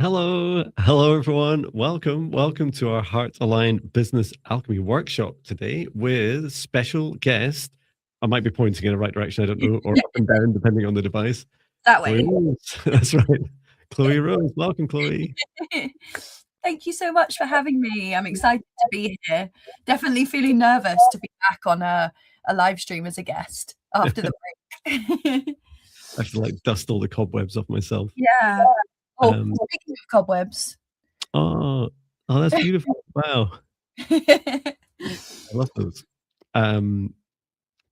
Hello everyone. Welcome to our Heart Aligned Business Alchemy workshop today with special guest. I might be pointing in the right direction, I don't know, or up and down depending on the device. That Chloe way. Rose. That's right. Chloe Rose. Welcome, Chloe. Thank you so much for having me. I'm excited to be here. Definitely feeling nervous to be back on a live stream as a guest after the break. I have to like dust all the cobwebs off myself. Yeah. Oh, speaking of cobwebs. Oh, that's beautiful. Wow. I love those. And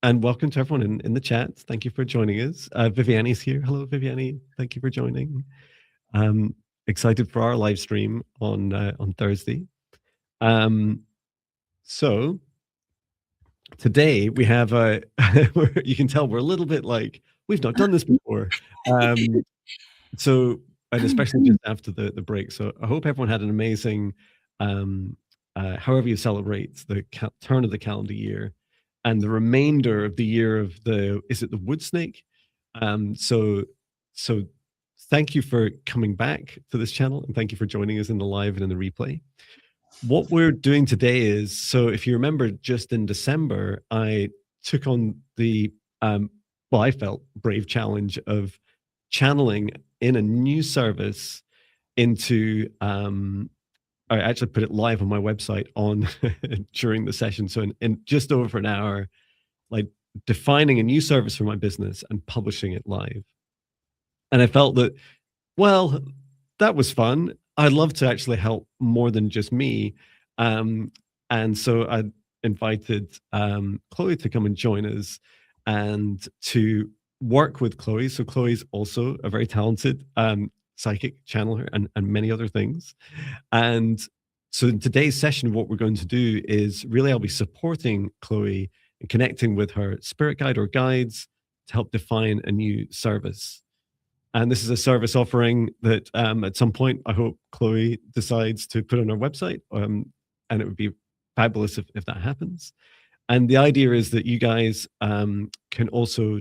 welcome to everyone in the chat. Thank you for joining us. Viviani's here. Hello, Viviani. Thank you for joining. Excited for our live stream on Thursday. So today we have you can tell we're a little bit like we've not done this before. So, and especially just after the break. So I hope everyone had an amazing, however you celebrate the turn of the calendar year and the remainder of the year of is it the wood snake? So thank you for coming back to this channel and thank you for joining us in the live and in the replay. What we're doing today is, so if you remember just in December, I took on the, well, I felt brave challenge of channeling in a new service into, I actually put it live on my website on during the session. So in just over an hour, like defining a new service for my business and publishing it live. And I felt that, well, that was fun. I'd love to actually help more than just me. And so I invited Chloe to come and join us and to work with Chloe. So Chloe's also a very talented psychic channeler and many other things. And so in today's session, what we're going to do is really I'll be supporting Chloe and connecting with her spirit guide or guides to help define a new service. And this is a service offering that at some point, I hope Chloe decides to put on our website. And it would be fabulous if that happens. And the idea is that you guys can also,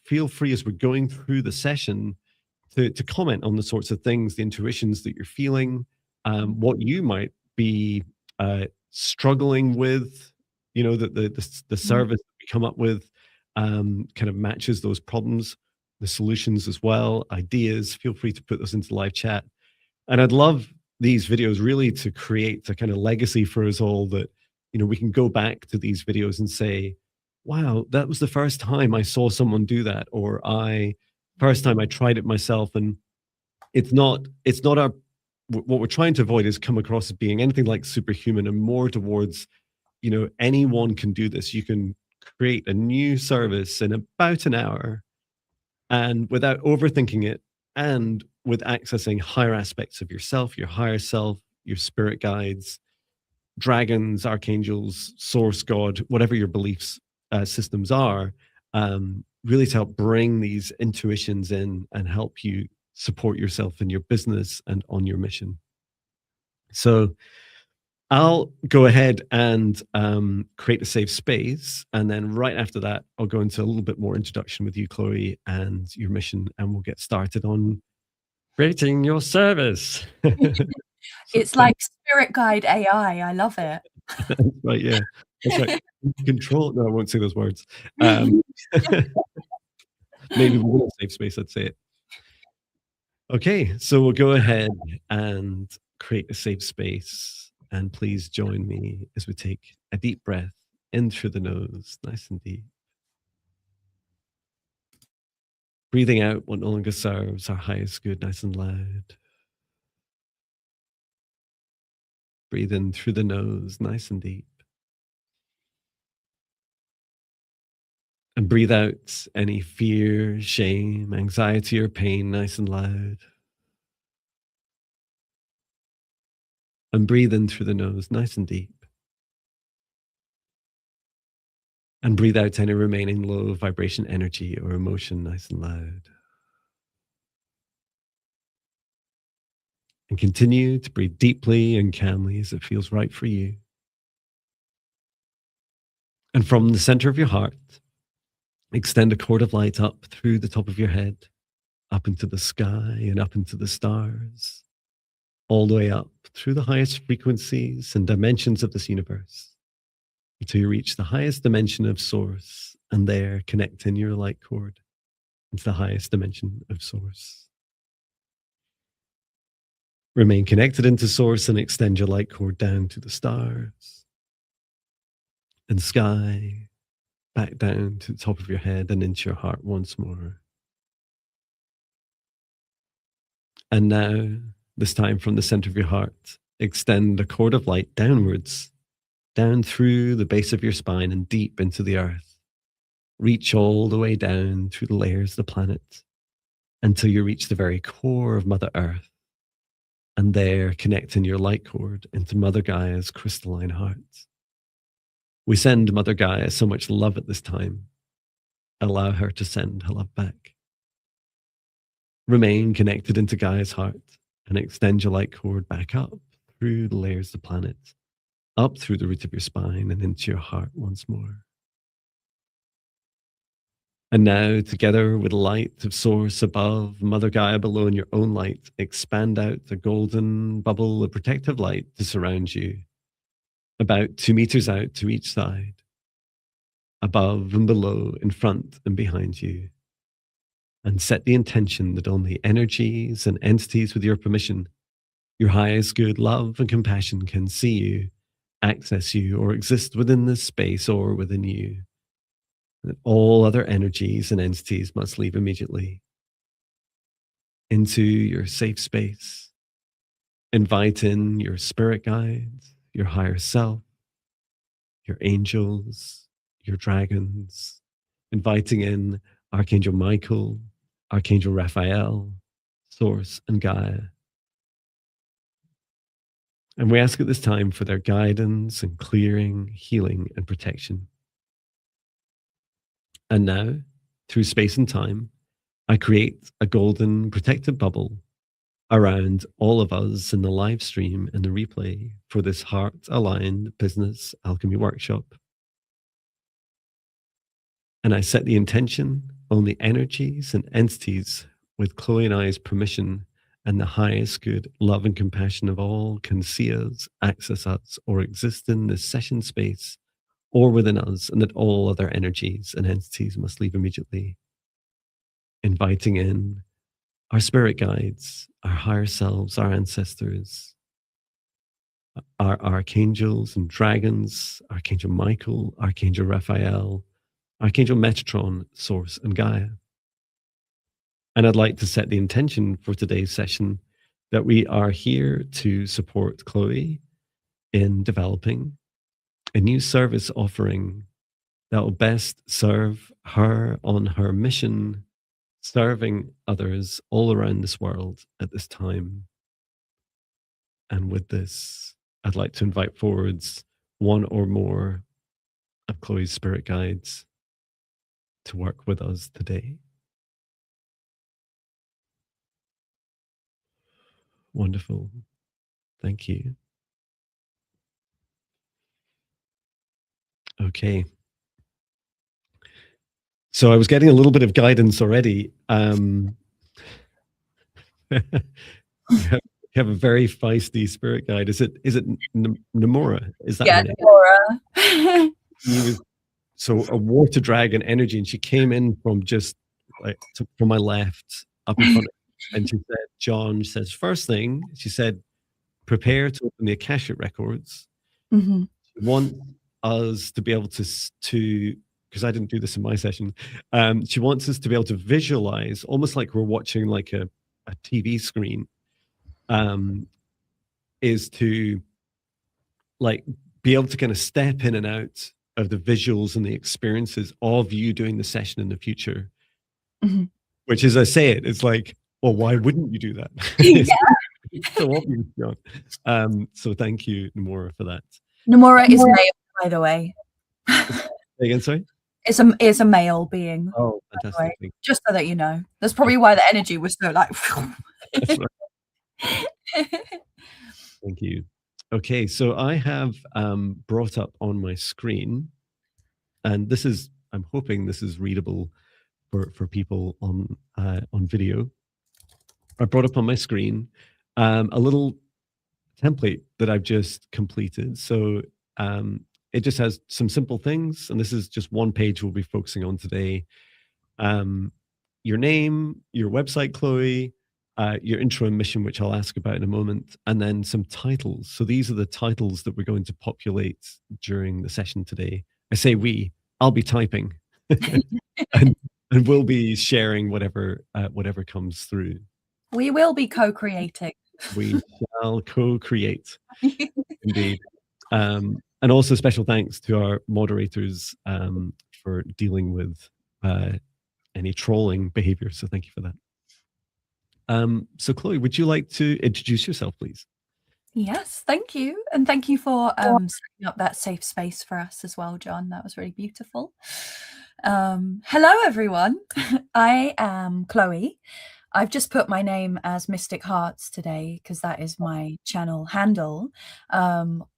feel free as we're going through the session to comment on the sorts of things, the intuitions that you're feeling, what you might be struggling with, that the service that we come up with kind of matches those problems, the solutions as well, ideas. Feel free to put those into live chat. And I'd love these videos really to create a kind of legacy for us all that, we can go back to these videos and say, wow, that was the first time I saw someone do that, or first time I tried it myself. And it's not what we're trying to avoid is come across as being anything like superhuman and more towards, anyone can do this. You can create a new service in about an hour and without overthinking it and with accessing higher aspects of yourself, your higher self, your spirit guides, dragons, archangels, source God, whatever your beliefs systems are, really to help bring these intuitions in and help you support yourself in your business and on your mission. So I'll go ahead and create a safe space. And then right after that, I'll go into a little bit more introduction with you, Chloe, and your mission, and we'll get started on creating your service. It's like spirit guide AI. I love it. Right, yeah. That's right. Control. No, I won't say those words. Maybe we'll safe space, I'd say it. Okay, so we'll go ahead and create a safe space. And please join me as we take a deep breath in through the nose, nice and deep. Breathing out what no longer serves our highest good, nice and loud. Breathe in through the nose, nice and deep. And breathe out any fear, shame, anxiety, or pain, nice and loud. And breathe in through the nose, nice and deep. And breathe out any remaining low vibration energy or emotion, nice and loud. And continue to breathe deeply and calmly as it feels right for you. And from the center of your heart, extend a cord of light up through the top of your head, up into the sky and up into the stars. all the way up through the highest frequencies and dimensions of this universe until you reach the highest dimension of source, and there connect in your light cord into the highest dimension of source. Remain connected into source and extend your light cord down to the stars and sky, back down to the top of your head and into your heart once more. And now, this time from the center of your heart, extend a cord of light downwards, down through the base of your spine and deep into the earth. Reach all the way down through the layers of the planet until you reach the very core of Mother Earth. And there, connecting your light cord into Mother Gaia's crystalline heart. We send Mother Gaia so much love at this time. Allow her to send her love back. Remain connected into Gaia's heart and extend your light cord back up through the layers of the planet, up through the root of your spine and into your heart once more. And now, together with the light of source above, Mother Gaia below, and your own light, expand out a golden bubble of protective light to surround you, about 2 meters out to each side, above and below, in front and behind you. And set the intention that only energies and entities with your permission, your highest good, love and compassion can see you, access you, or exist within this space or within you. That all other energies and entities must leave immediately into your safe space. Invite in your spirit guides, your higher self, your angels, your dragons, inviting in Archangel Michael, Archangel Raphael, Source, and Gaia. And we ask at this time for their guidance and clearing, healing, and protection. And now, through space and time, I create a golden protective bubble around all of us in the live stream and the replay for this heart-aligned business alchemy workshop. And I set the intention, only energies and entities with Chloe and I's permission and the highest good, love and compassion of all can see us, access us, or exist in this session space or within us, and that all other energies and entities must leave immediately. Inviting in our spirit guides, our higher selves, our ancestors, our archangels and dragons, Archangel Michael, Archangel Raphael, Archangel Metatron, Source, and Gaia. And I'd like to set the intention for today's session that we are here to support Chloe in developing a new service offering that will best serve her on her mission, serving others all around this world at this time. And with this, I'd like to invite forwards one or more of Chloe's spirit guides to work with us today. Wonderful. Thank you. Okay. So I was getting a little bit of guidance already. You have a very feisty spirit guide. Is it Namora? Is that her name? Namora. So a water dragon energy, and she came in from just like from my left up in front of me, and she said, John says, first thing, she said, prepare to open the Akashic records. Mm-hmm. She wants us to be able to because I didn't do this in my session. She wants us to be able to visualize, almost like we're watching like a TV screen, is to like be able to kind of step in and out of the visuals and the experiences of you doing the session in the future. Mm-hmm. Which, as I say it, it's like, well, why wouldn't you do that? Yeah. It's so obvious, John. So thank you, Namora, for that. Namora is male, by the way. Again, sorry? It's a male being. Oh, fantastic. Just so that you know. That's probably why the energy was so like... Thank you. Okay, so I have brought up on my screen, and this is, I'm hoping this is readable for people on video. I brought up on my screen a little template that I've just completed. So it just has some simple things, and this is just one page we'll be focusing on today. Your name, your website, Chloe, your intro and mission, which I'll ask about in a moment, and then some titles. So these are the titles that we're going to populate during the session today. I say we, I'll be typing, and we'll be sharing whatever comes through. We will be co-creating. We shall co-create, indeed. And also special thanks to our moderators for dealing with any trolling behavior. So thank you for that. So Chloe, would you like to introduce yourself, please? Yes, thank you. And thank you for setting up that safe space for us as well, John. That was really beautiful. Hello, everyone. I am Chloe. I've just put my name as Mystic Hearts today because that is my channel handle,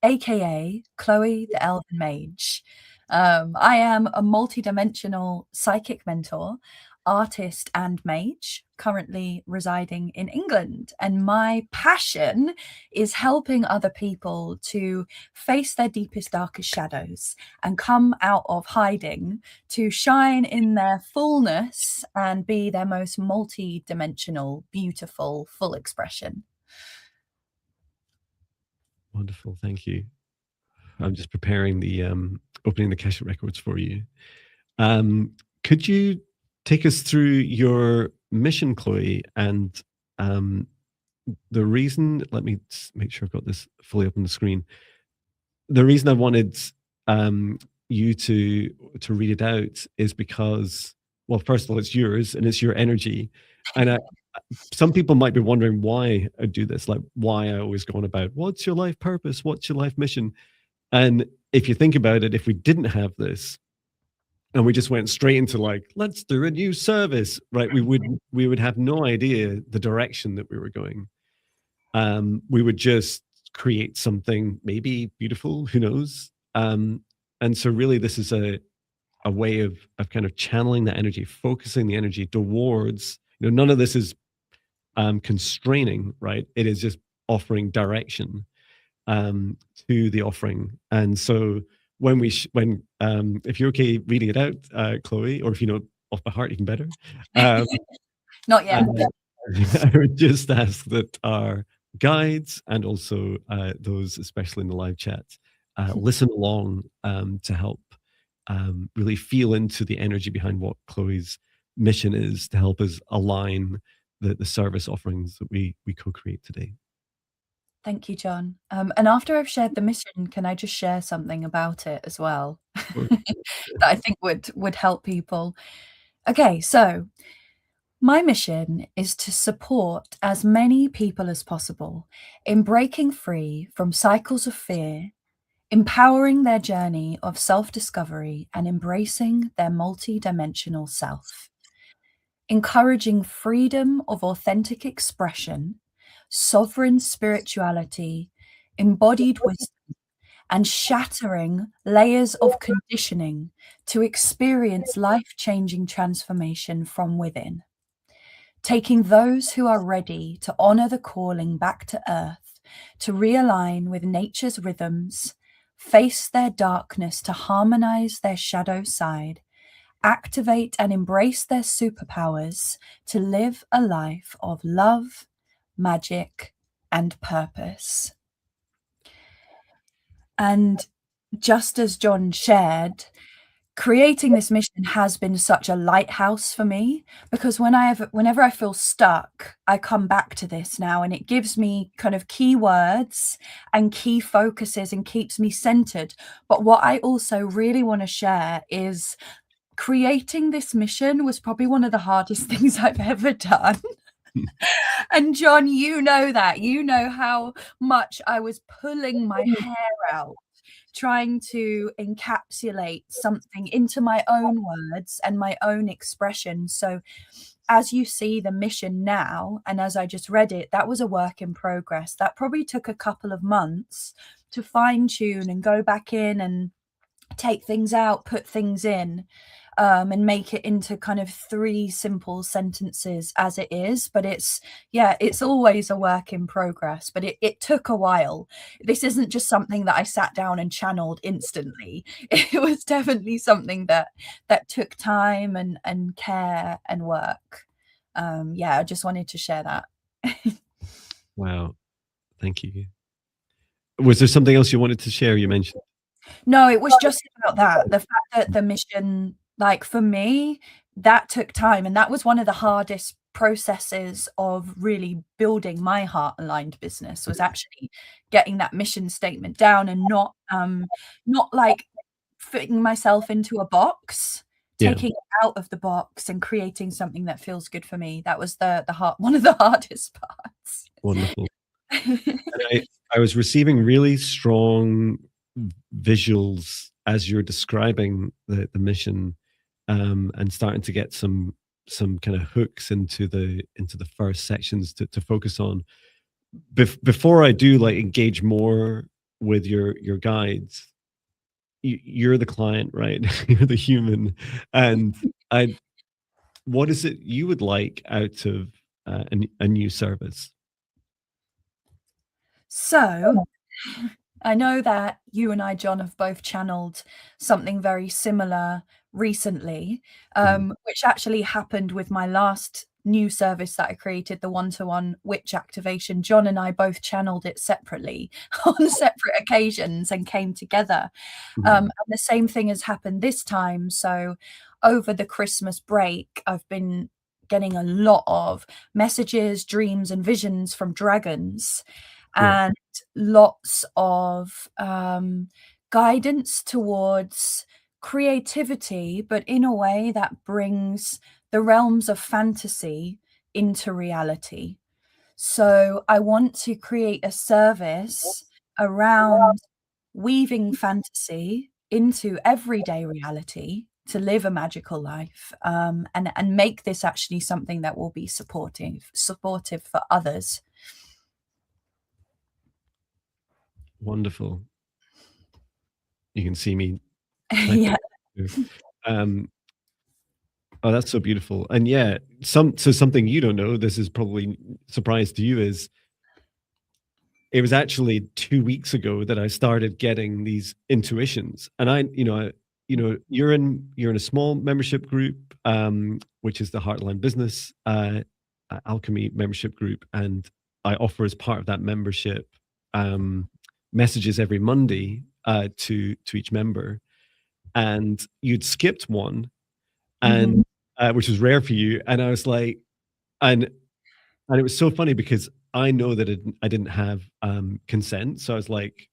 aka Chloe the Elven Mage. I am a multidimensional psychic mentor, artist, and mage, currently residing in England. And my passion is helping other people to face their deepest, darkest shadows and come out of hiding to shine in their fullness and be their most multi-dimensional, beautiful, full expression. Wonderful, thank you. I'm just preparing the opening the Keshet records for you. Could you take us through your mission, Chloe, and the reason? Let me make sure I've got this fully up on the screen. The reason I wanted you to read it out is because, well, first of all, it's yours and it's your energy, and some people might be wondering why I do this, like why I always go on about what's your life purpose, what's your life mission. And if you think about it, if we didn't have this and we just went straight into like, let's do a new service, right? We would have no idea the direction that we were going. We would just create something maybe beautiful, who knows? And so really this is a way of kind of channeling that energy, focusing the energy towards, none of this is constraining, right? It is just offering direction to the offering. And so when if you're okay reading it out, Chloe, or if you know off by heart, even better. Not yet. I would just ask that our guides and also those, especially in the live chat, listen along to help really feel into the energy behind what Chloe's mission is, to help us align the service offerings that we co-create today. Thank you, John. And after I've shared the mission, can I just share something about it as well that I think would help people? Okay, so my mission is to support as many people as possible in breaking free from cycles of fear, empowering their journey of self-discovery and embracing their multi-dimensional self, encouraging freedom of authentic expression, sovereign spirituality, embodied wisdom, and shattering layers of conditioning to experience life-changing transformation from within. Taking those who are ready to honor the calling back to earth, to realign with nature's rhythms, face their darkness to harmonize their shadow side, activate and embrace their superpowers to live a life of love, magic, and purpose. And just as John shared, creating this mission has been such a lighthouse for me, because whenever I feel stuck, I come back to this now, and it gives me kind of keywords and key focuses and keeps me centered. But what I also really want to share is creating this mission was probably one of the hardest things I've ever done. And John, you know how much I was pulling my hair out, trying to encapsulate something into my own words and my own expression. So as you see the mission now, and as I just read it, that was a work in progress. That probably took a couple of months to fine tune and go back in and take things out, put things in. and make it into kind of 3 simple sentences as it is. But it's always a work in progress, but it took a while. This isn't just something that I sat down and channeled instantly. It was definitely something that took time and care and work. I just wanted to share that. Wow. Thank you. Was there something else you wanted to share? You mentioned. No, it was just about that. The fact that the mission, like for me, that took time, and that was one of the hardest processes of really building my heart-aligned business, was actually getting that mission statement down and not like fitting myself into a box, Yeah. taking it out of the box and creating something that feels good for me. That was one of the hardest parts. Wonderful. And I was receiving really strong visuals as you're describing the mission, and starting to get some kind of hooks into the first sections to focus on. Before I do like engage more with your guides, you're the client, right? You're the human, and what is it you would like out of a new service? So, I know that you and I, John, have both channeled something very similar recently, which actually happened with my last new service that I created, the one-to-one witch activation. John and I both channeled it separately on separate occasions and came together. And the same thing has happened this time. So over the Christmas break, I've been getting a lot of messages, dreams, and visions from dragons, Yeah. and lots of guidance towards creativity, but in a way that brings the realms of fantasy into reality. So I want to create a service around weaving fantasy into everyday reality to live a magical life, and make this actually something that will be supportive for others. Wonderful. You can see me typing. Yeah. Um, oh, that's so beautiful. And yeah, something you don't know, this is probably a surprise to you, is it was actually 2 weeks ago that I started getting these intuitions. And you're in a small membership group, which is the Heartline Business Alchemy membership group, and I offer as part of that membership messages every Monday to each member. And you'd skipped one, and which was rare for you. And I was like, and it was so funny because I know that I didn't have consent, so I was like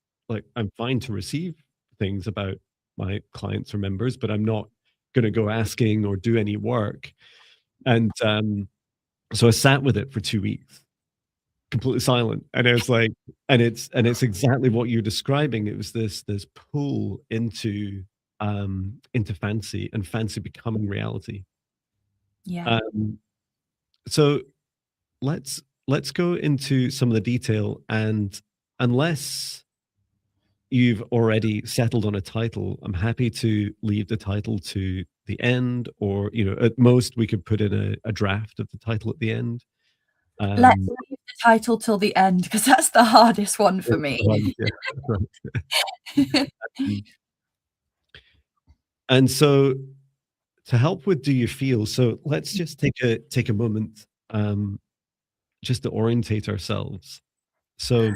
I'm fine to receive things about my clients or members, but I'm not going to go asking or do any work. And so I sat with it for 2 weeks, completely silent, and I was like, and it's exactly what you're describing. It was this pull into fancy, and fancy becoming reality. Yeah. So let's go into some of the detail, and unless you've already settled on a title, I'm happy to leave the title to the end, or at most we could put in a draft of the title at the end. Let's leave the title till the end, because that's the hardest one for me. And so, to help with do you feel, so let's just take a moment, just to orientate ourselves. So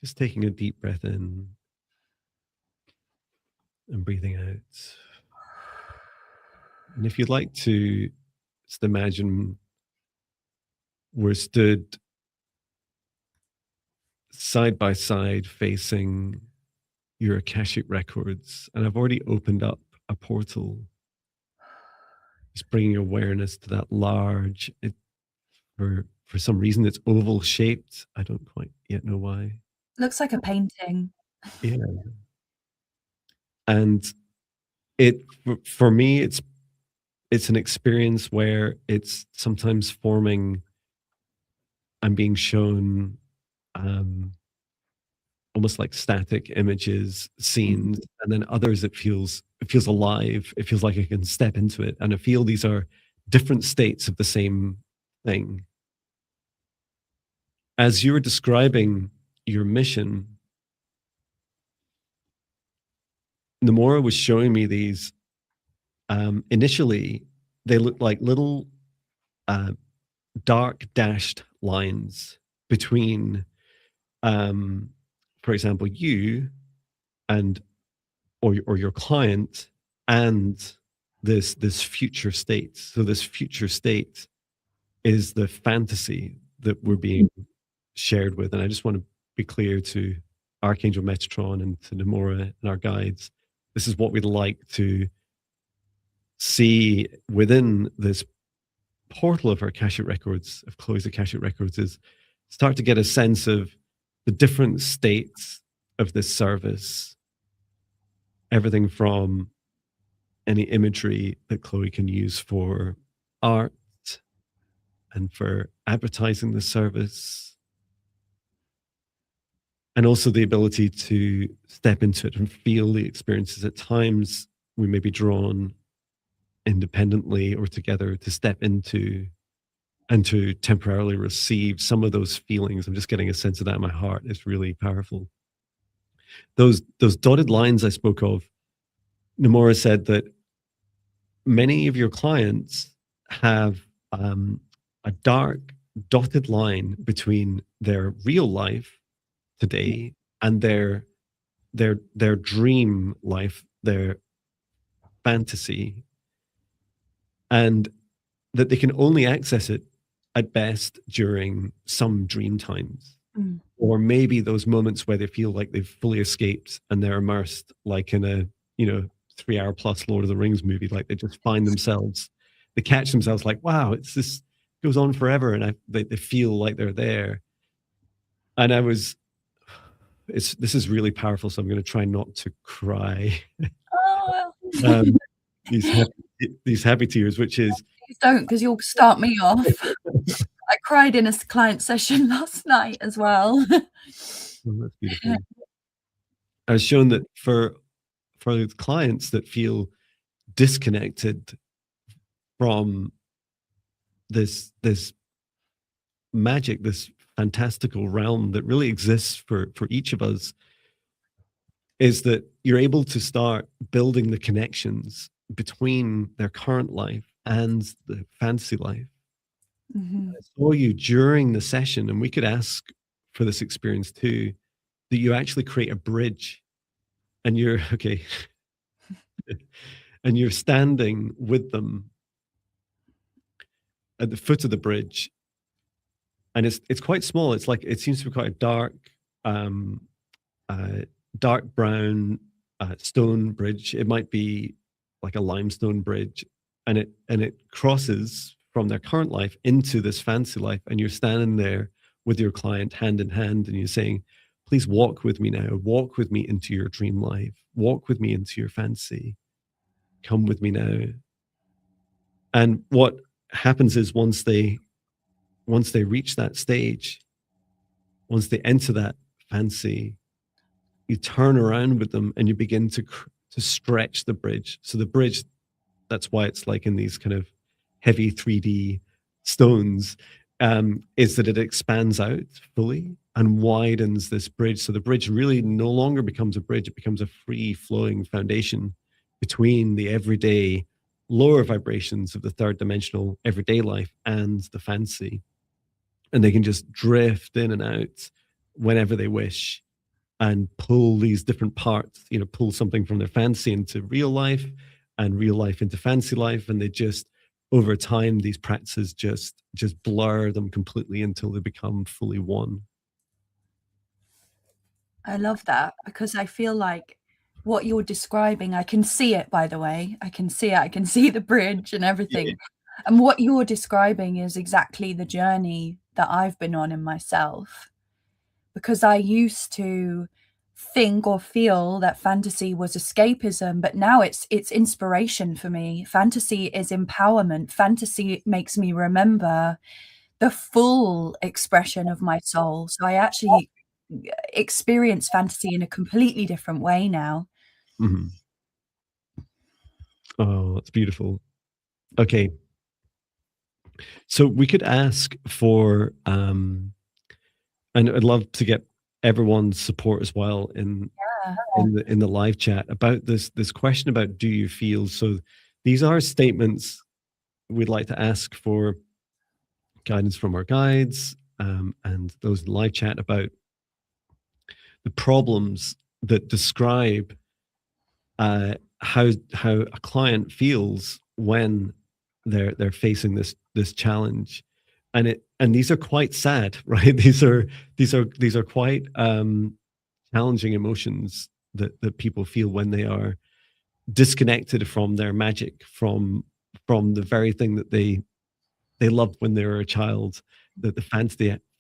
just taking a deep breath in and breathing out. And if you'd like to just imagine we're stood side by side facing your Akashic records, and I've already opened up a portal, just bringing awareness to that large, for some reason it's oval shaped. I don't quite yet know why. Looks like a painting. Yeah. And it, for me, it's an experience where it's sometimes forming, I'm being shown almost like static images, scenes, and then others it feels alive. It feels like I can step into it, and I feel these are different states of the same thing. As you were describing your mission, Nomura was showing me these. Initially, they looked like little dark dashed lines between, for example, you and or your client and this future state. So this future state is the fantasy that we're being shared with. And I just want to be clear to Archangel Metatron and to Nomura and our guides. This is what we'd like to see within this portal of our Akashic records, of Chloe's Akashic records, is start to get a sense of the different states of this service. Everything from any imagery that Chloe can use for art and for advertising the service, and also the ability to step into it and feel the experiences. At times, we may be drawn independently or together to step into and to temporarily receive some of those feelings. I'm just getting a sense of that in my heart. It's really powerful. Those dotted lines I spoke of, Nomura said that many of your clients have a dark dotted line between their real life today and their dream life, their fantasy, and that they can only access it at best during some dream times, or maybe those moments where they feel like they've fully escaped and they're immersed, like in a 3-hour plus Lord of the Rings movie. Like they just find themselves, they catch themselves like, wow, it's this goes on forever, and they feel like they're there. And this is really powerful, so I'm going to try not to cry. Oh. These happy tears, which is please don't, because you'll start me off. I cried in a client session last night as well. Oh, that's beautiful. I was shown that for clients that feel disconnected from this magic, this fantastical realm that really exists for each of us, is that you're able to start building the connections between their current life and the fantasy life. I saw you during the session, and we could ask for this experience too, that you actually create a bridge, and you're okay. And you're standing with them at the foot of the bridge, and it's quite small. It's like, it seems to be quite a dark brown stone bridge. It might be like a limestone bridge, and it crosses from their current life into this fantasy life, and you're standing there with your client hand in hand, and you're saying, please walk with me now, walk with me into your dream life, walk with me into your fantasy, come with me now. And what happens is once they reach that stage, once they enter that fantasy, you turn around with them and you begin to stretch the bridge. So the bridge, that's why it's like in these kind of heavy 3D stones, is that it expands out fully and widens this bridge. So the bridge really no longer becomes a bridge. It becomes a free flowing foundation between the everyday lower vibrations of the third dimensional everyday life and the fantasy. And they can just drift in and out whenever they wish and pull these different parts, pull something from their fantasy into real life and real life into fantasy life. And they just, over time, these practices just blur them completely until they become fully one. I love that, because I feel like what you're describing, I can see it, by the way. I can see it. I can see the bridge and everything. Yeah. And what you're describing is exactly the journey that I've been on in myself, because I used to think or feel that fantasy was escapism, but now it's inspiration for me. Fantasy is empowerment. Fantasy makes me remember the full expression of my soul. So I actually experience fantasy in a completely different way now. Mhm. Oh, that's beautiful. Okay. So we could ask for, and I'd love to get everyone's support as well Yeah. in the live chat about this question about do you feel. So these are statements we'd like to ask for guidance from our guides, and those in the live chat about the problems that describe how a client feels when they're facing this challenge, and these are quite sad, right? These are quite challenging emotions that people feel when they are disconnected from their magic, from the very thing that they loved when they were a child, the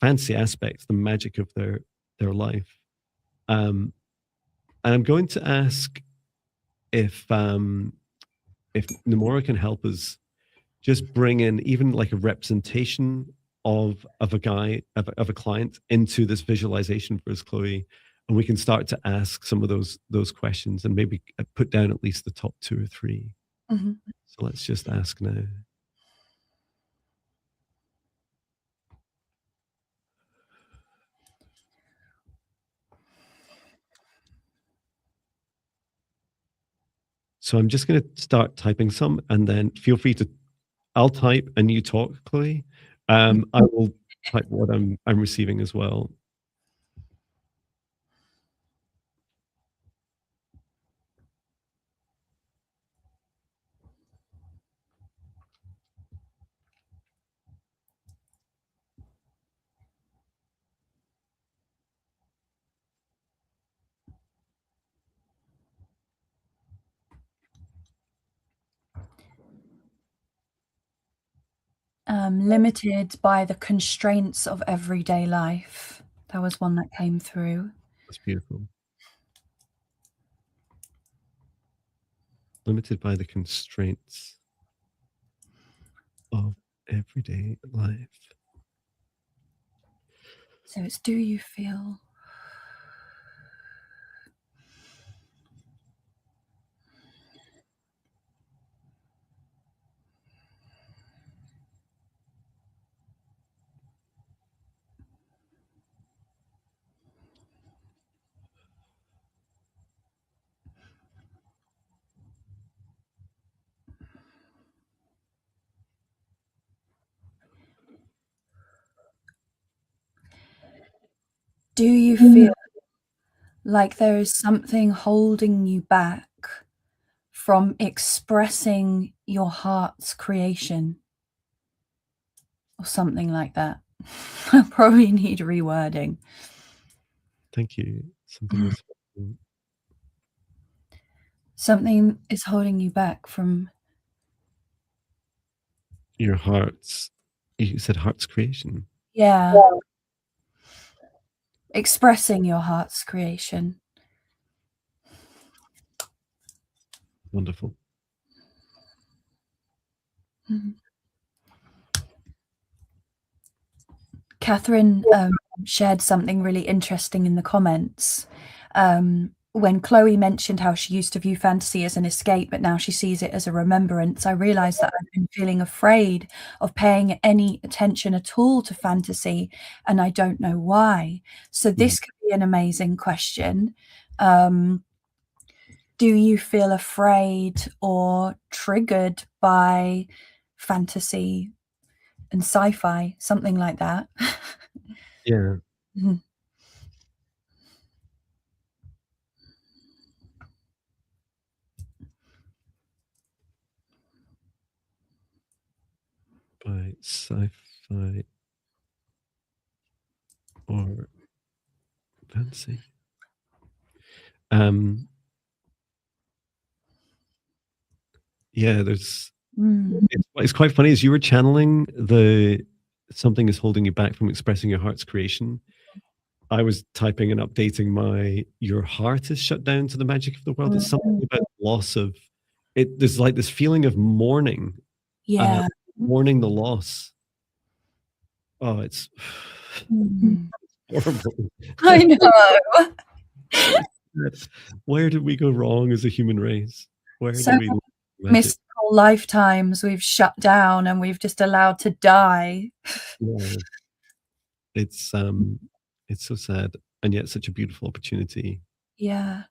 fancy aspects, the magic of their life. And I'm going to ask if Namora can help us just bring in even like a representation of a guy of a client into this visualization for us, Chloe, and we can start to ask some of those questions and maybe put down at least the top two or three. Mhm. So let's just ask now. So I'm just going to start typing some, and then feel free to. I'll type and you talk, Chloe. I will type what I'm receiving as well. Limited by the constraints of everyday life. That was one that came through. That's beautiful. Limited by the constraints of everyday life. So it's, do you feel do you feel like there is something holding you back from expressing your heart's creation? Or something like that. I probably need rewording. Thank you. Something is Something is holding you back from your heart's. You said heart's creation. yeah, expressing your heart's creation. Wonderful. Mhm. Catherine shared something really interesting in the comments. When Chloe mentioned how she used to view fantasy as an escape, but now she sees it as a remembrance, I realized that I've been feeling afraid of paying any attention at all to fantasy, and I don't know why. So this could be an amazing question. Do you feel afraid or triggered by fantasy and sci-fi, something like that? Yeah. Mhm. By sci-fi or fantasy. Yeah, there's. Mm. It's quite funny as you were channeling the something is holding you back from expressing your heart's creation. I was typing and updating my your heart is shut down to the magic of the world. It's something about loss of it. There's like this feeling of mourning, uh, Yeah. mourning the loss. Oh, it's Mm. horrible. I know. So sad. Where did we go wrong as a human race? Where So did we magic? mystical lifetimes we've shut down and we've just allowed to die. Yeah, it's so sad, and yet such a beautiful opportunity. Yeah.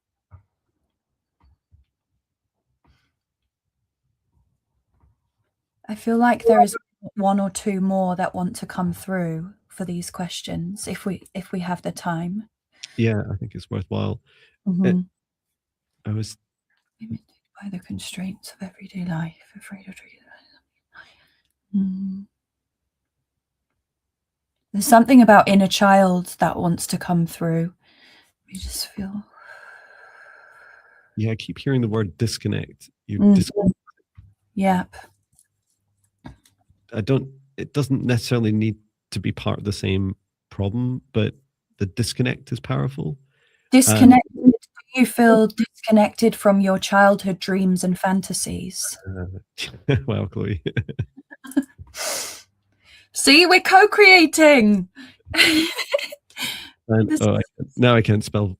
I feel like there is one or two more that want to come through for these questions if we have the time. Yeah, I think it's worthwhile. Mm-hmm. I was Limited by the constraints of everyday life, afraid of mm. There's something about inner child that wants to come through. You just feel. Yeah, I keep hearing the word disconnect. Yep. It doesn't necessarily need to be part of the same problem, but the disconnect is powerful. Disconnected. Do you feel disconnected from your childhood dreams and fantasies? Wow, Chloe. See, we're co-creating. Now I can't spell.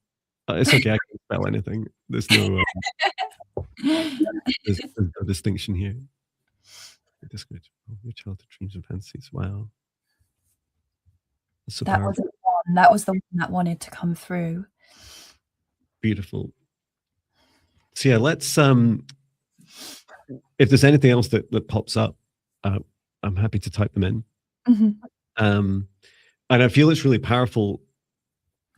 It's okay. I can't spell anything. There's no distinction here. Disconnect from your childhood dreams and fantasies. Wow. So that was the one. That was the one that wanted to come through. Beautiful. So yeah, let's if there's anything else that pops up, I'm happy to type them in. Mm-hmm. And I feel it's really powerful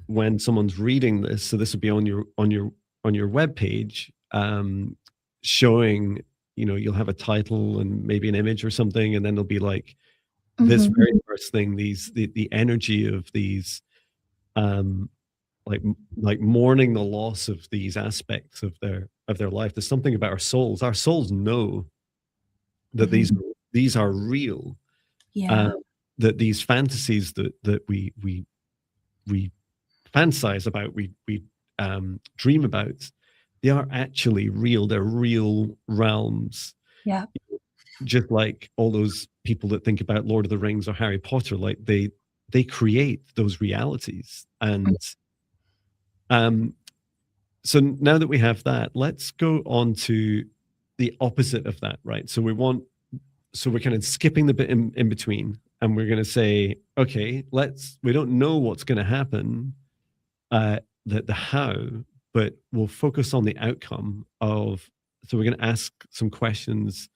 when someone's reading this. So this would be on your webpage, showing, you'll have a title and maybe an image or something, and then there'll be like this very first thing, the energy of these, like mourning the loss of these aspects of their life. There's something about our souls. Our souls know that these are real. Yeah. That these fantasies that we fantasize about, we dream about, they are actually real. They're real realms. Yeah. Just like all those people that think about Lord of the Rings or Harry Potter, like they create those realities. And so now that we have that, let's go on to the opposite of that, right? So we're kind of skipping the bit in between, and we're going to say, okay, we don't know what's going to happen, the how, but we'll focus on the outcome of. So we're going to ask some questions,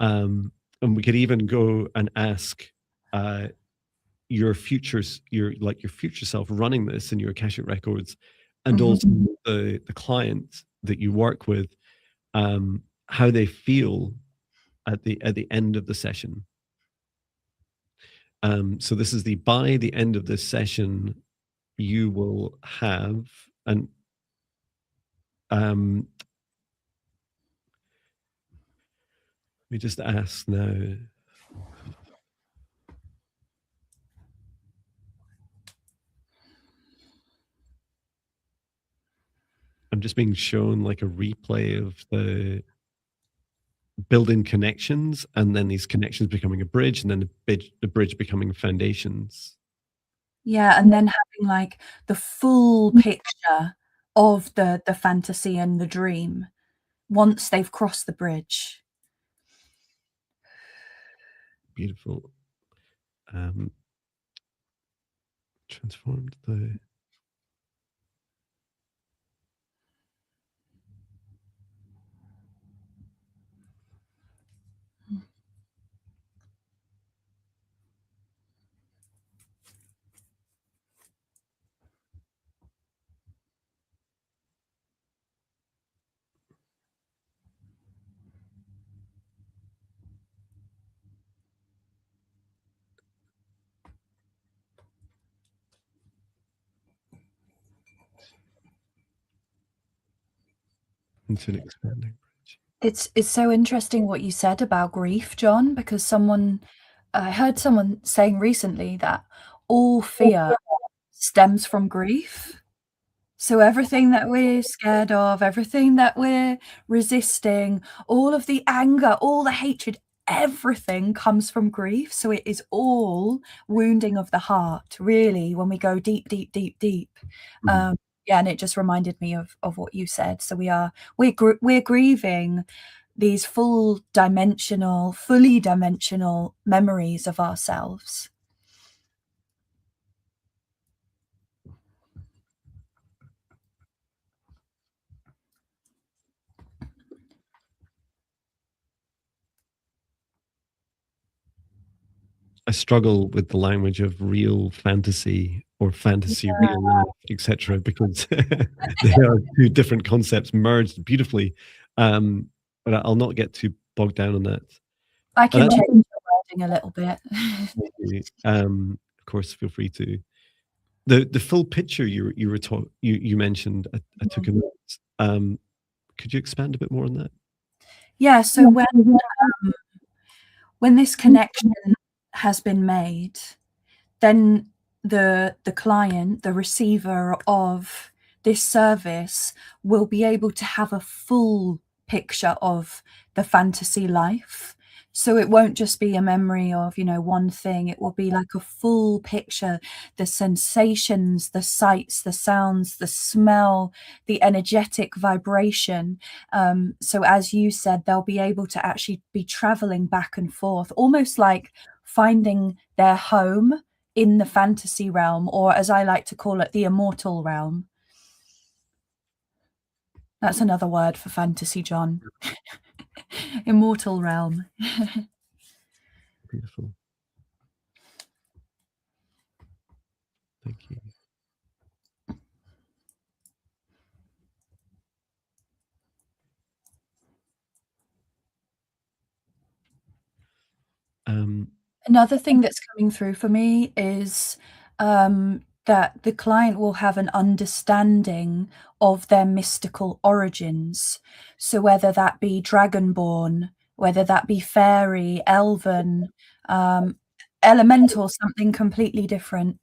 and we could even go and ask your future self running this in your Akashic records, and also the client that you work with, how they feel at the end of the session. So this is by the end of this session, you will have an let me just ask now. I'm just being shown like a replay of the building connections, and then these connections becoming a bridge, and then the bridge becoming foundations. Yeah, and then having like the full picture of the fantasy and the dream once they've crossed the bridge. Beautiful. Transformed the. Into an expanding bridge. It's so interesting what you said about grief, John, because I heard someone saying recently that all fear stems from grief. So everything that we're scared of, everything that we're resisting, all of the anger, all the hatred, everything comes from grief. So it is all wounding of the heart, really, when we go deep, deep, deep, deep. Yeah, and it just reminded me of what you said. So we're grieving these fully dimensional memories of ourselves. I struggle with the language of real fantasy or fantasy real life, etc., because they are two different concepts merged beautifully. But I'll not get too bogged down on that. I can change the wording a little bit. Of course, feel free to. The full picture you mentioned, I took a note. Could you expand a bit more on that? Yeah. So when this connection has been made, then the client, the receiver of this service, will be able to have a full picture of the fantasy life. So it won't just be a memory of, one thing. It will be like a full picture, the sensations, the sights, the sounds, the smell, the energetic vibration. So as you said, they'll be able to actually be traveling back and forth, almost like finding their home in the fantasy realm, or as I like to call it, the immortal realm. That's another word for fantasy, John. Immortal realm. Beautiful. Thank you. Another thing that's coming through for me is that the client will have an understanding of their mystical origins. So whether that be dragonborn, whether that be fairy, elven, elemental, something completely different.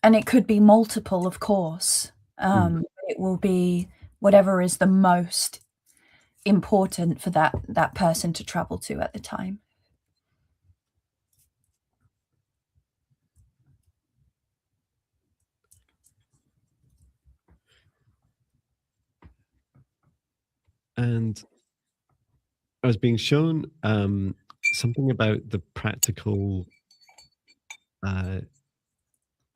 And it could be multiple, of course. It will be whatever is the most important for that person to travel to at the time. And I was being shown something about the practical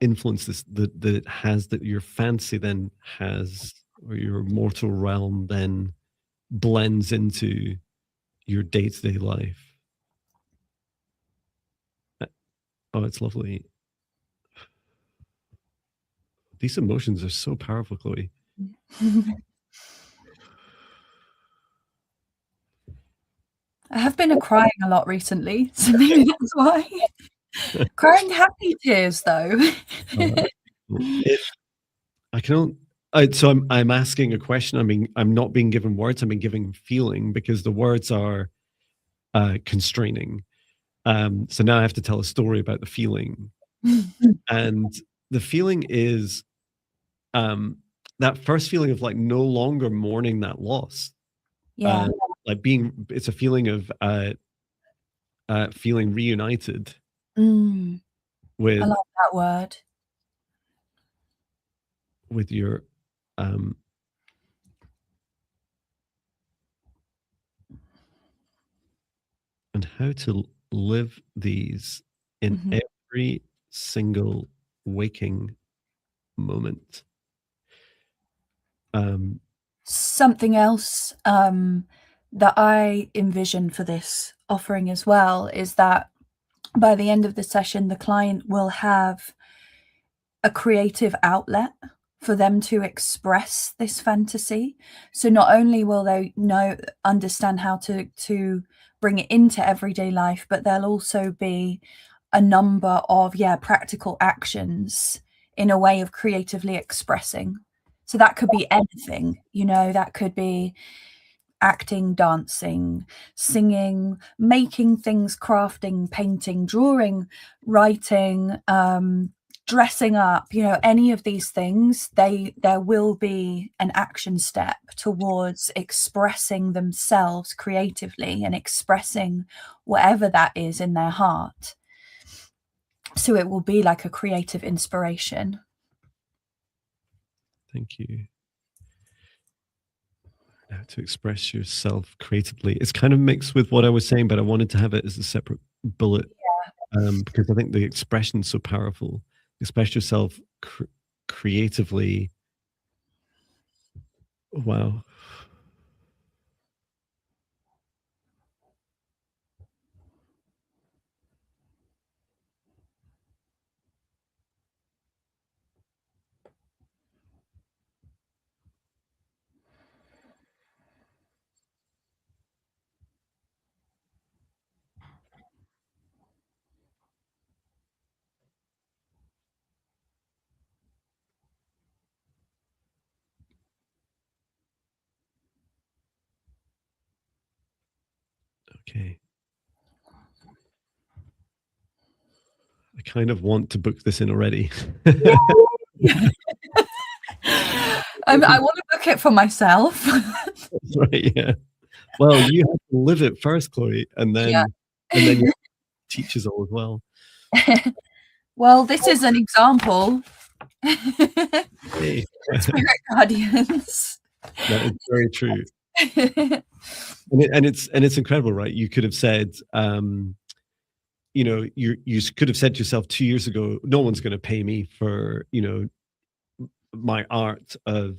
influence that it has, that your fantasy then has, or your mortal realm then blends into your day-to-day life. Oh, it's lovely. These emotions are so powerful, Chloe. I have been crying a lot recently, so maybe that's why. Crying happy tears, though. I can. So I'm asking a question. I'm not being given words. I'm being given feeling, because the words are constraining. So now I have to tell a story about the feeling, and the feeling is that first feeling of like no longer mourning that loss. Yeah. It's a feeling of feeling reunited with. I like that word. With your and how to live these in every single waking moment. Something else that I envision for this offering as well is that by the end of the session, the client will have a creative outlet for them to express this fantasy. So not only will they understand how to bring it into everyday life, but there'll also be a number of practical actions in a way of creatively expressing. So that could be anything, that could be acting, dancing, singing, making things, crafting, painting, drawing, writing, dressing up, any of these things, there will be an action step towards expressing themselves creatively and expressing whatever that is in their heart. So it will be like a creative inspiration. Thank you. Now, to express yourself creatively, it's kind of mixed with what I was saying, but I wanted to have it as a separate bullet. Because I think the expression's so powerful. Express yourself creatively. Wow. Okay. I kind of want to book this in already. I want to book it for myself. That's right, yeah. Well, you have to live it first, Chloe, and then you teach us all as well. Well, this is an example. Hey. Spirit guardians. That is very true. And it's incredible, right? You could have said, you could have said to yourself 2 years ago, no one's going to pay me for, my art of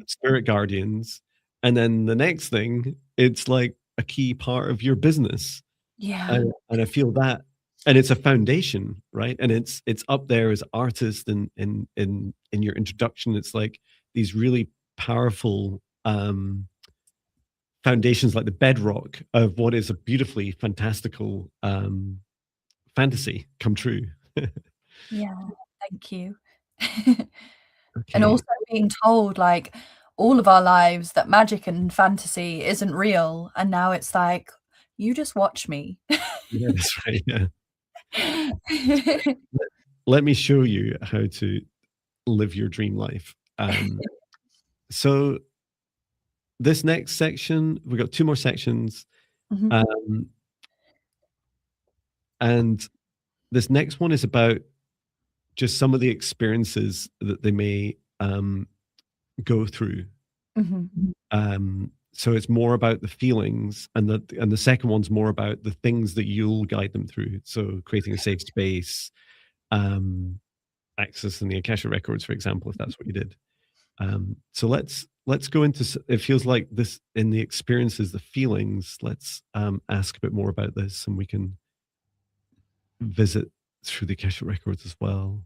spirit guardians. And then the next thing, it's like a key part of your business. Yeah. And I feel that, and it's a foundation, right? And it's up there as artist and in your introduction. It's like these really powerful foundations, like the bedrock of what is a beautifully fantastical fantasy come true. Yeah, thank you. Okay. And also being told, like, all of our lives that magic and fantasy isn't real, and now it's like, you just watch me. Yeah, that's right. Yeah. Let me show you how to live your dream life. So this next section, we've got 2 more sections. And this next one is about just some of the experiences that they may go through. So it's more about the feelings, and the second one's more about the things that you'll guide them through. So creating a safe space, accessing the Akasha records, for example, if that's what you did. So let's go into. It feels like this in the experiences, the feelings. Let's ask a bit more about this, and we can visit through the Akasha records as well.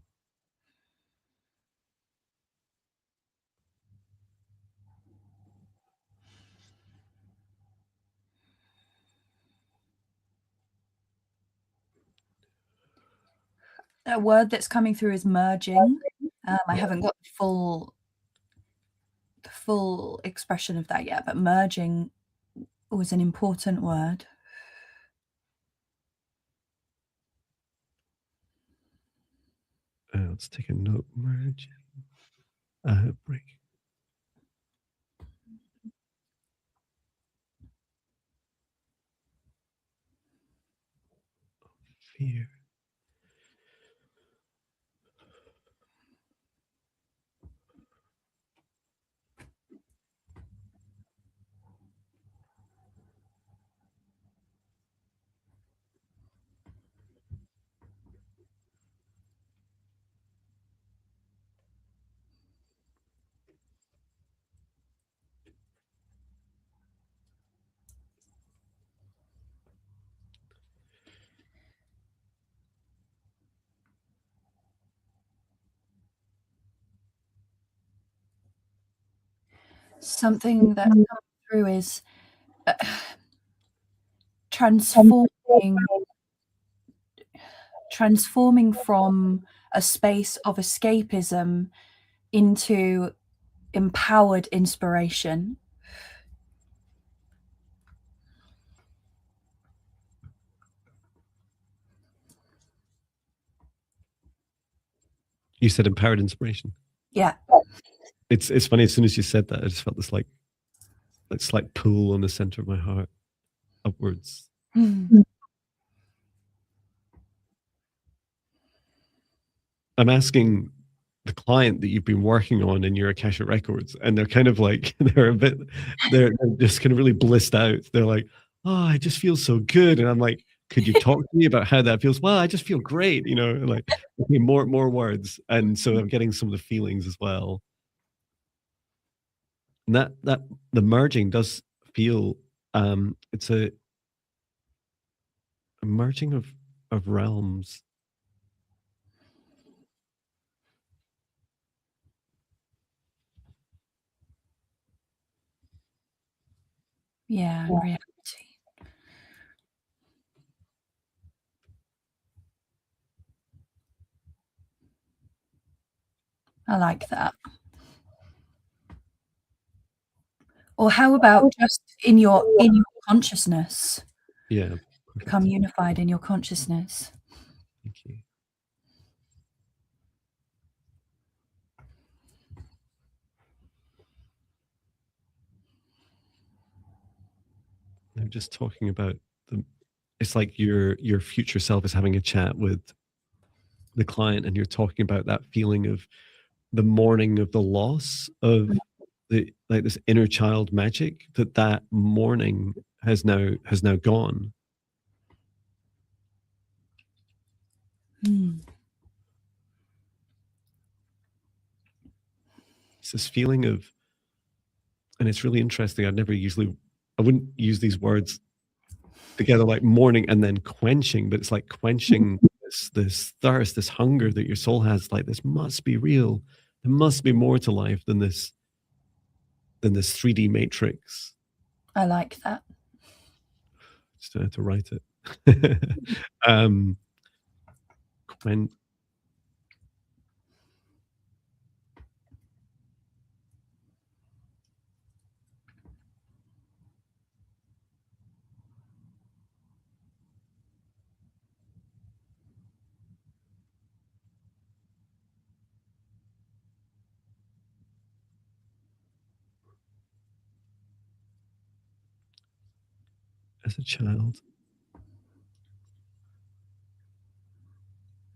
A word that's coming through is merging. I haven't got the full expression of that yet, but merging was an important word. Let's take a note. Merging. Break. Fear. Something that comes through is transforming from a space of escapism into empowered inspiration. You said empowered inspiration. Yeah. It's funny, as soon as you said that, I just felt this like slight pull on the center of my heart upwards. Mm. I'm asking the client that you've been working on in your Akasha records, and they're kind of like they're just kind of really blissed out. They're like, oh, I just feel so good. And I'm like, could you talk to me about how that feels? Well, I just feel great, like, okay, more words. And so I'm getting some of the feelings as well. And that the merging does feel it's a merging of realms. Yeah, and reality. I like that. Or how about just in your consciousness? Yeah. Become unified in your consciousness. Thank you. I'm just talking about it's like your future self is having a chat with the client, and you're talking about that feeling of the mourning of the loss of this inner child magic, that mourning has now gone. Mm. It's this feeling of, and it's really interesting. I wouldn't use these words together, like mourning and then quenching, but it's like quenching this thirst, this hunger that your soul has. Like, this must be real. There must be more to life than this 3D matrix. I like that. Just had to write it. When as a child,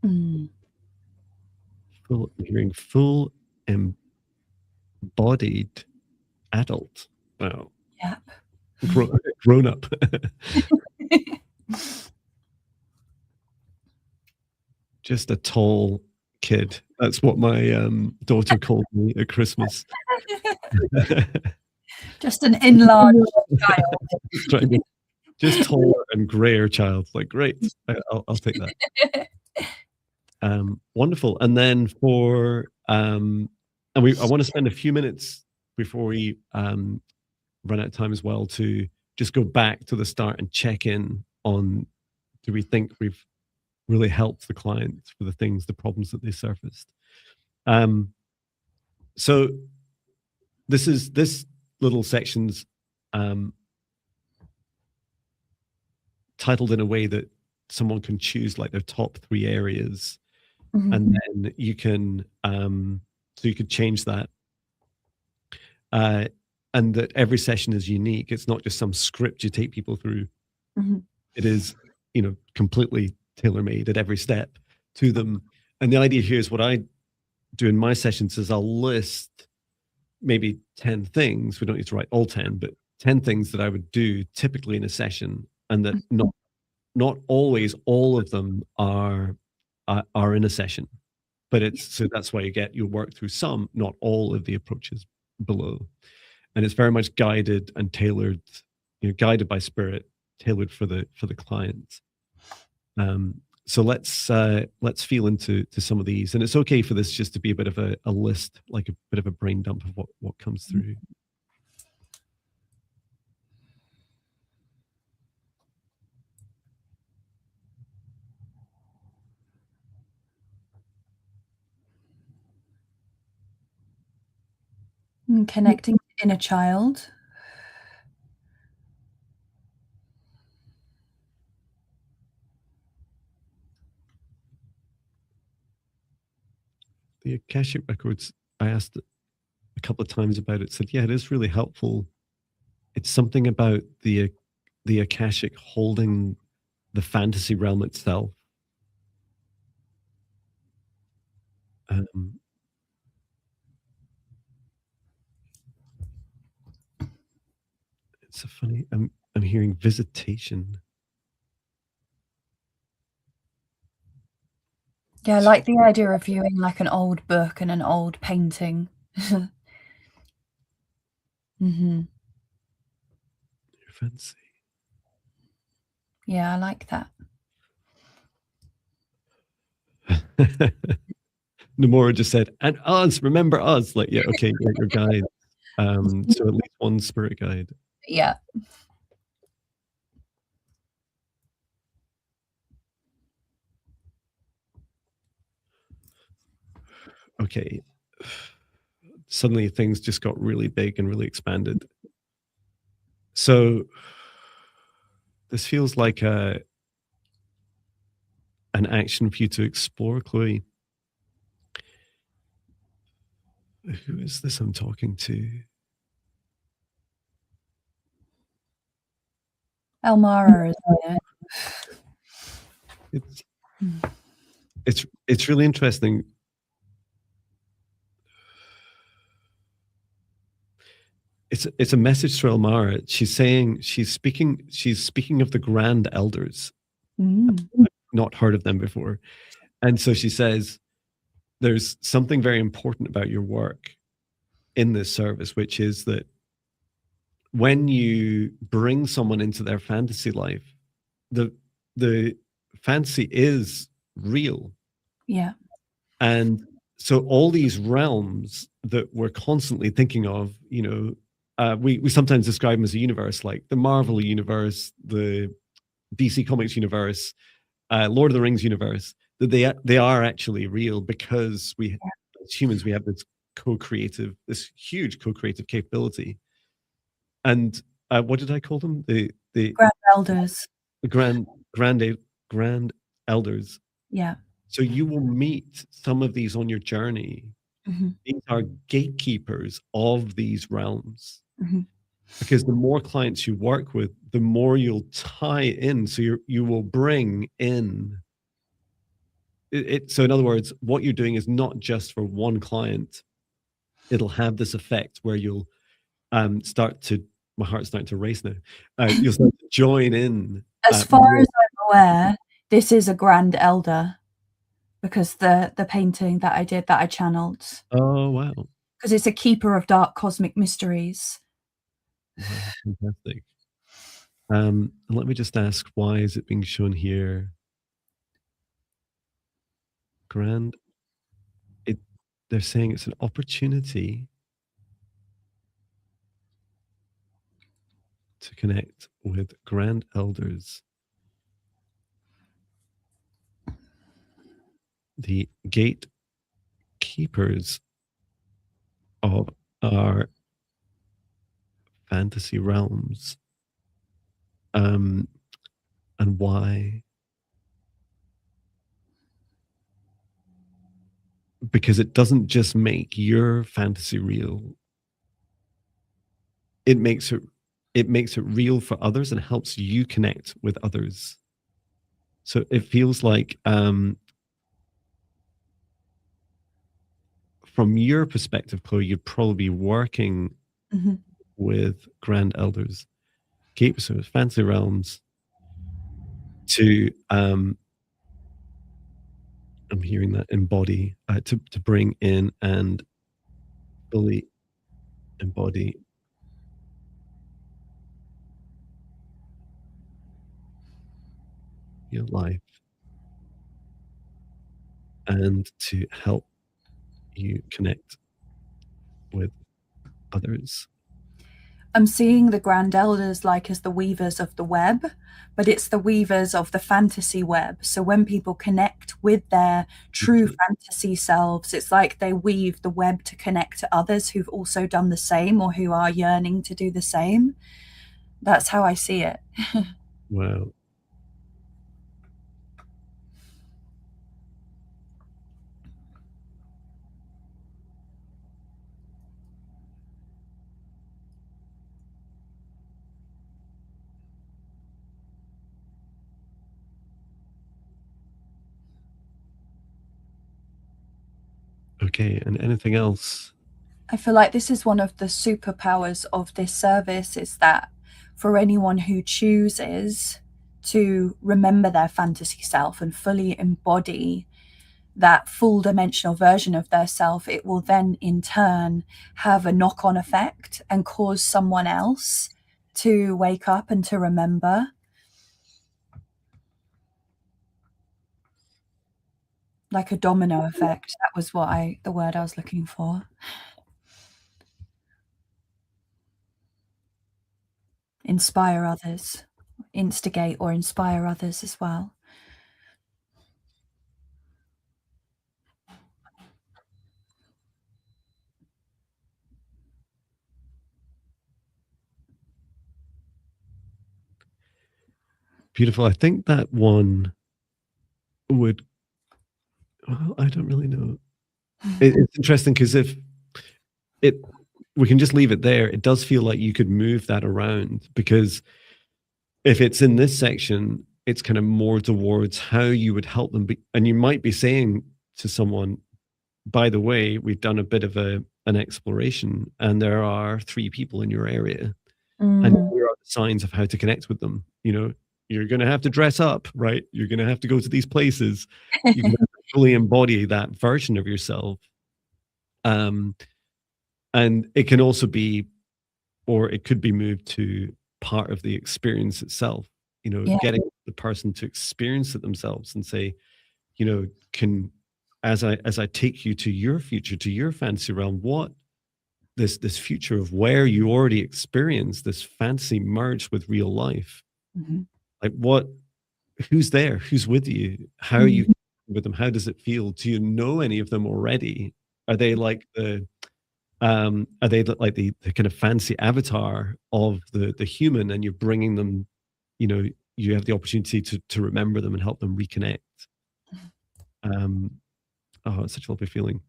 Mm. hearing full embodied adult. Wow. Yep. Grown up. Just a tall kid. That's what my daughter called me at Christmas. Just an enlarged child. Just taller and grayer child. Like, great. I'll take that. Wonderful. And then I want to spend a few minutes before we run out of time as well, to just go back to the start and check in on, do we think we've really helped the client for the problems that they surfaced? So this little section's titled in a way that someone can choose like their top 3 areas. Mm-hmm. And then you can change that. And that every session is unique. It's not just some script you take people through. Mm-hmm. It is, completely tailor-made at every step to them. And the idea here is, what I do in my sessions is I'll list maybe 10 things. We don't need to write all 10, but 10 things that I would do typically in a session, and that not always all of them are in a session. But so that's why you'll work through some, not all of the approaches below. And it's very much guided and tailored, guided by spirit, tailored for the client. So let's feel into some of these. And it's okay for this just to be a bit of a list, like a bit of a brain dump of what comes through. Connecting to inner child. the Akashic records, I asked a couple of times about it, said, yeah, it is really helpful. It's something about the Akashic holding the fantasy realm itself. It's a funny. I'm hearing visitation. Yeah, I like the idea of viewing like an old book and an old painting. Mm-hmm. Your fancy. Yeah, I like that. Nomura just said, and us, remember us. Like, yeah, okay, yeah, your guide. So at least one spirit guide. Yeah. Okay. Suddenly things just got really big and really expanded. So this feels like an action for you to explore, Chloe. Who is this I'm talking to? Elmara, isn't it? It's really interesting. It's a message to Elmara. She's speaking of the Grand Elders. Mm. I've not heard of them before. And so she says, there's something very important about your work in this service, which is that when you bring someone into their fantasy life, the fantasy is real. Yeah. And so all these realms that we're constantly thinking of, we sometimes describe them as a universe, like the Marvel universe, the DC Comics universe, Lord of the Rings universe, that they are actually real because as humans, we have this huge co-creative capability. And what did I call them? The Grand Elders. The grand elders. Yeah. So you will meet some of these on your journey. Mm-hmm. These are gatekeepers of these realms. Mm-hmm. Because the more clients you work with, the more you'll tie in. So you will bring in it. So in other words, what you're doing is not just for one client. It'll have this effect where you'll start to. My heart's starting to race now. You'll start to join in. As far as I'm aware, this is a Grand Elder, because the painting that I did, that I channeled. Oh wow! Because it's a keeper of dark cosmic mysteries. Wow, fantastic. Let me just ask, why is it being shown here? Grand. They're saying it's an opportunity to connect with grand elders, the gatekeepers of our fantasy realms. And why? Because it doesn't just make your fantasy real. It makes it real for others and helps you connect with others. So it feels like from your perspective, Chloe, you'd probably be working with grand elders, gatekeepers, fantasy realms, to I'm hearing that embody, to bring in and fully embody your life and to help you connect with others. I'm seeing the Grand Elders like as the weavers of the web, but it's the weavers of the fantasy web. So when people connect with their true fantasy selves, it's like they weave the web to connect to others who've also done the same or who are yearning to do the same. That's how I see it. Wow. Okay, and anything else? I feel like this is one of the superpowers of this service, is that for anyone who chooses to remember their fantasy self and fully embody that full dimensional version of their self, it will then in turn have a knock-on effect and cause someone else to wake up and to remember. Like a domino effect. That was the word I was looking for. Inspire others, instigate or inspire others as well. Beautiful. I think that one would, well, I don't really know. It's interesting because if we can just leave it there, it does feel like you could move that around, because if it's in this section, it's kind of more towards how you would help them be, and you might be saying to someone, by the way, we've done a bit of an exploration and there are 3 people in your area, and here are the signs of how to connect with them. You know, you're going to have to dress up, right? You're going to have to go to these places. You can fully embody that version of yourself. And it can also be, or it could be moved to part of the experience itself, you know, Yeah. getting the person to experience it themselves and say, you know, as I take you to your future, to your fantasy realm, what this future of where you already experienced this fantasy merged with real life. Like who's there? Who's with you? How are you with them? How does it feel? Do you know any of them already? Are they like the kind of fancy avatar of the human, and you're bringing them, you know, you have the opportunity to remember them and help them reconnect. Oh, it's such a lovely feeling.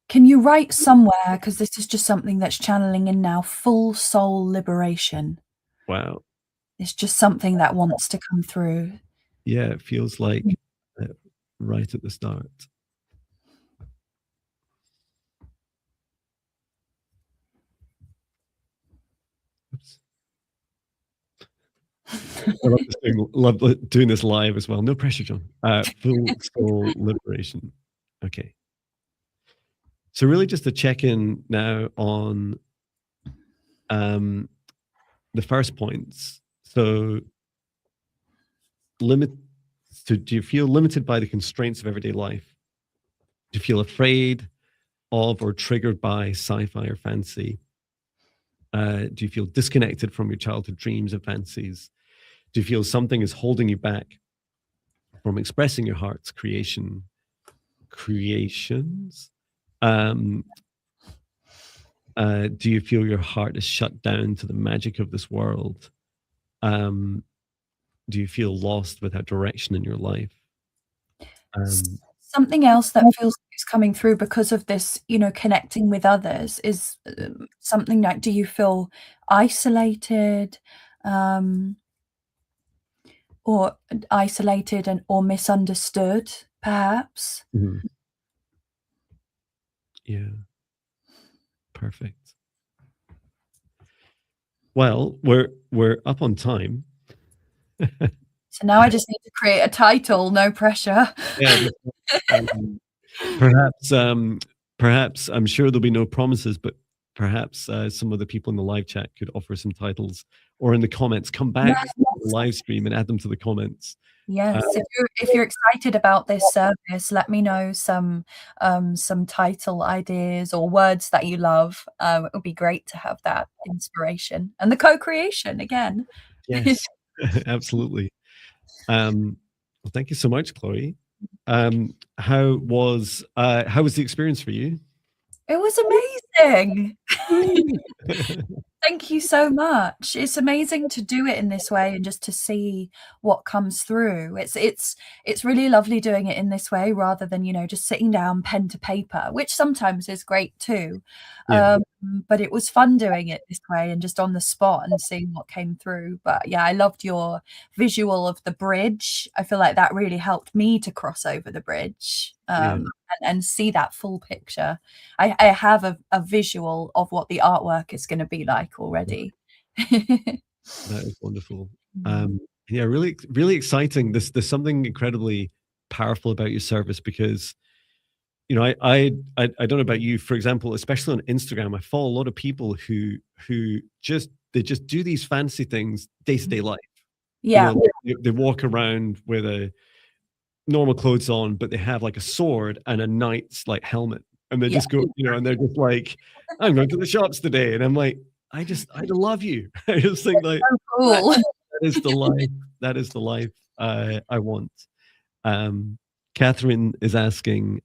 Can you write somewhere, because this is just something that's channeling in now, full soul liberation? Wow. It's just something that wants to come through. Yeah, it feels like right at the start. Oops. I love doing this live as well. No pressure, John. Full soul liberation. Okay. So really just to check in now on the first points. So do you feel limited by the constraints of everyday life? Do you feel afraid of or triggered by sci-fi or fantasy? Do you feel disconnected from your childhood dreams and fantasies? Do you feel something is holding you back from expressing your heart's creations? Do you feel your heart is shut down to the magic of this world? Do you feel lost without direction in your life? Something else that feels like it's coming through because of this, you know, connecting with others is something like, do you feel isolated, or or misunderstood, perhaps? Yeah. Perfect. Well, we're up on time. So now I just need to create a title, no pressure. Yeah. Perhaps I'm sure there'll be no promises, but perhaps some of the people in the live chat could offer some titles, or in the comments, come back to the live stream and add them to the comments. Yes, if you're excited about this service, let me know some title ideas or words that you love. It would be great to have that inspiration and the co-creation again. Yes, absolutely. Well, thank you so much, Chloe. How was the experience for you? It was amazing. Thank you so much. It's amazing to do it in this way and just to see what comes through. It's really lovely doing it in this way rather than, you know, just sitting down pen to paper, which sometimes is great too. Yeah. But it was fun doing it this way and just on the spot and seeing what came through. But yeah, I loved your visual of the bridge. I feel like that really helped me to cross over the bridge. Yeah. And see that full picture. I have a visual of what the artwork is going to be like already. That is wonderful. Yeah, really, really exciting. There's something incredibly powerful about your service because, you know, I don't know about you, for example, especially on Instagram, I follow a lot of people who just do these fancy things day to day life. Yeah. You know, they walk around with a normal clothes on, but they have like a sword and a knight's like helmet, and they just go, you know, and they're just like, I'm going to the shops today, and I'm like, I love you. I just think like So cool. that is the life. That is the life I want. Catherine is asking,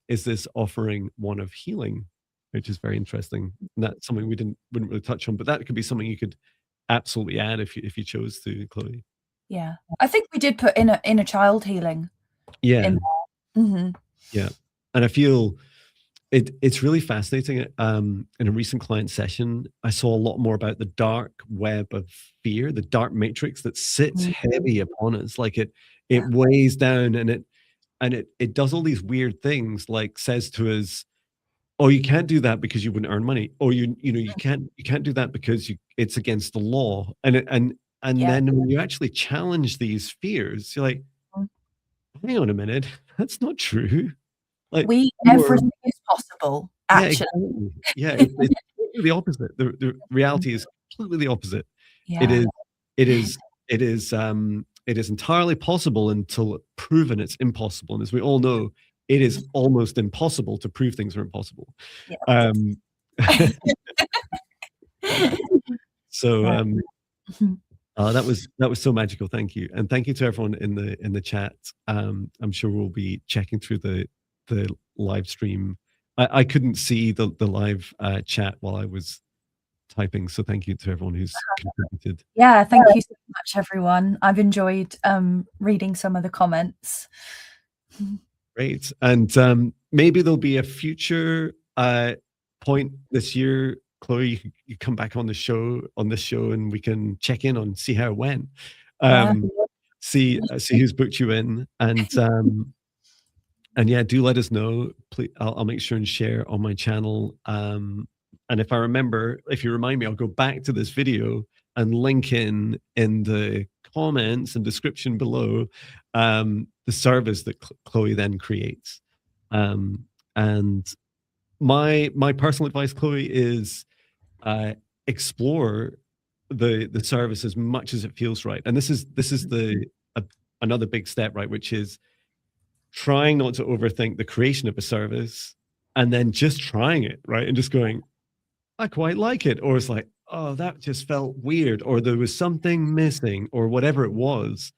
is this offering one of healing, which is very interesting. And that's something we wouldn't really touch on, but that could be something you could absolutely add if you chose to, Chloe. Yeah. I think we did put in a child healing. Yeah. Yeah. And I feel it's really fascinating. In a recent client session, I saw a lot more about the dark web of fear, the dark matrix that sits heavy upon us. Like it weighs down and it does all these weird things, like says to us, oh, you can't do that because you wouldn't earn money, or you can't do that because it's against the law. And then when you actually challenge these fears, you're like, hang on a minute, that's not true. Like everything is possible, actually. Yeah, exactly. Yeah, it's completely the opposite. The reality is completely the opposite. Yeah. It is entirely possible until proven it's impossible. And as we all know, it is almost impossible to prove things are impossible. Yeah. So that was so magical. Thank you, and thank you to everyone in the chat. I'm sure we'll be checking through the live stream. I couldn't see the live chat while I was typing, so thank you to everyone who's contributed. Yeah, thank you so much, everyone. I've enjoyed reading some of the comments. Great, and maybe there'll be a future point this year, Chloe, you come back on this show, and we can check in on see how it went. See who's booked you in, and yeah, do let us know. Please, I'll make sure and share on my channel. And if I remember, if you remind me, I'll go back to this video and link in the comments and description below the service that Chloe then creates. And my personal advice, Chloe, is explore the service as much as it feels right. And this is another big step, right? Which is trying not to overthink the creation of a service and then just trying it, right? And just going, I quite like it. Or it's like, oh, that just felt weird, or there was something missing, or whatever it was.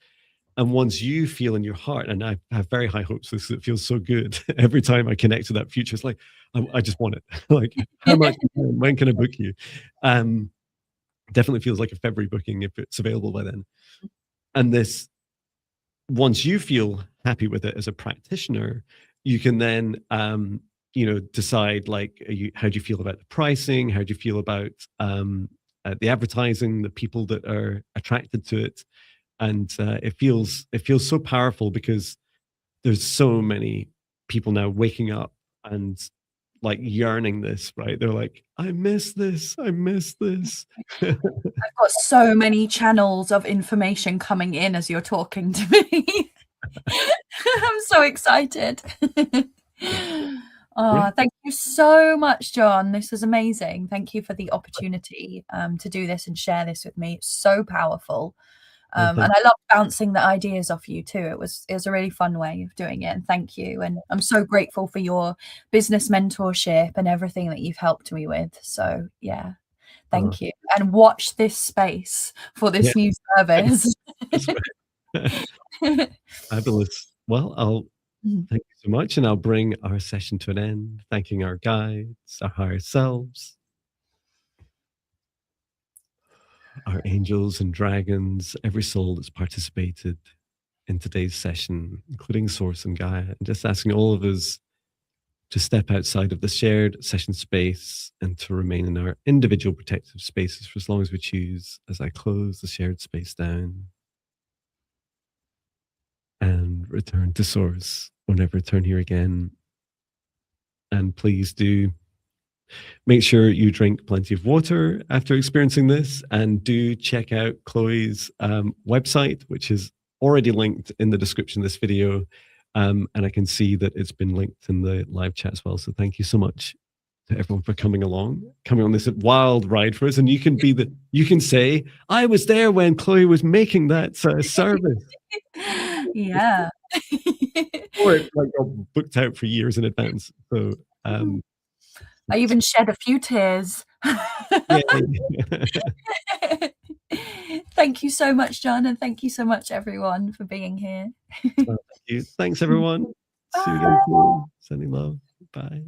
And once you feel in your heart, and I have very high hopes, because it feels so good every time I connect to that future, it's like, I just want it. Like, how much, when can I book you? Definitely feels like a February booking if it's available by then. And this, once you feel happy with it as a practitioner, you can then, decide, like, how do you feel about the pricing? How do you feel about the advertising, the people that are attracted to it? And it feels so powerful, because there's so many people now waking up and like yearning this, right? They're like, I miss this. I've got so many channels of information coming in as you're talking to me. I'm so excited. Oh, thank you so much, John. This was amazing. Thank you for the opportunity to do this and share this with me. It's so powerful. And I love bouncing the ideas off you too. It was a really fun way of doing it. And thank you. And I'm so grateful for your business mentorship and everything that you've helped me with. So yeah, thank you. And watch this space for this new service. Fabulous. Well, Mhm. Thank you so much, and I'll bring our session to an end, thanking our guides, our higher selves, our angels and dragons, every soul that's participated in today's session, including Source and Gaia, and just asking all of us to step outside of the shared session space and to remain in our individual protective spaces for as long as we choose, as I close the shared space down and return to Source whenever I return here again. And please do make sure you drink plenty of water after experiencing this, and do check out Chloe's website, which is already linked in the description of this video. And I can see that it's been linked in the live chat as well. So thank you so much to everyone for coming on this wild ride for us. And you can say, I was there when Chloe was making that service. Yeah. Or it's like got booked out for years in advance. So I even shed a few tears. Thank you so much, John, and thank you so much, everyone, for being here. Thank you. Thanks, everyone. See you again soon. Sending love. Bye.